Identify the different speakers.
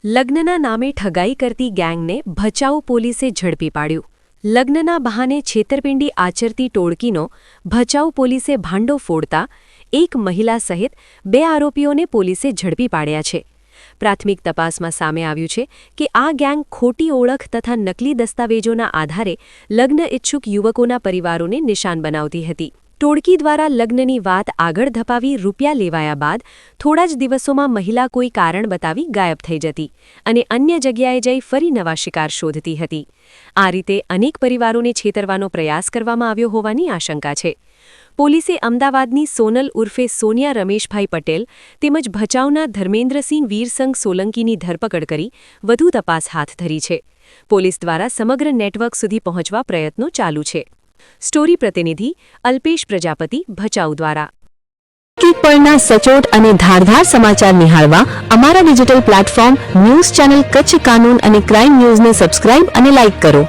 Speaker 1: લગ્નના નામે ઠગાઈ કરતી ગેંગને ભચાઉ પોલીસે ઝડપી પાડ્યું. લગ્નના બહાને છેતરપિંડી આચરતી ટોળકીનો ભચાઉ પોલીસે ભાંડો ફોડતા એક મહિલા સહિત 2 આરોપીઓને પોલીસે ઝડપી પાડ્યા છે. પ્રાથમિક તપાસમાં સામે આવ્યું છે કે આ ગેંગ ખોટી ઓળખ તથા નકલી દસ્તાવેજોના આધારે લગ્ન ઇચ્છુક યુવકોના પરિવારોને નિશાન બનાવતી હતી. ટોળકી દ્વારા લગ્નની વાત આગળ ધપાવી રૂપિયા લેવાયા બાદ થોડા જ દિવસોમાં મહિલા કોઈ કારણ બતાવી ગાયબ થઈ જતી અને અન્ય જગ્યાએ જઈ ફરી નવા શિકાર શોધતી હતી. આ રીતે અનેક પરિવારોને છેતરવાનો પ્રયાસ કરવામાં આવ્યો હોવાની આશંકા છે. પોલીસે અમદાવાદની સોનલ ઉર્ફે સોનિયા રમેશભાઈ પટેલ તેમજ ભચાઉના ધર્મેન્દ્રસિંહ વીરસંઘ સોલંકીની ધરપકડ કરી વધુ તપાસ હાથ ધરી છે. પોલીસ દ્વારા સમગ્ર નેટવર્ક સુધી પહોંચવા પ્રયત્નો ચાલુ છે. સ્ટોરી પ્રતિનિધિ અલ્પેશ પ્રજાપતિ, ભચાઉ દ્વારા.
Speaker 2: પરના સચોટ અને ધારદાર સમાચાર નિહાળવા અમારા digital platform news channel Kutch કાનૂન અને ક્રાઇમ ન્યૂઝને સબસ્ક્રાઇબ અને લાઇક કરો.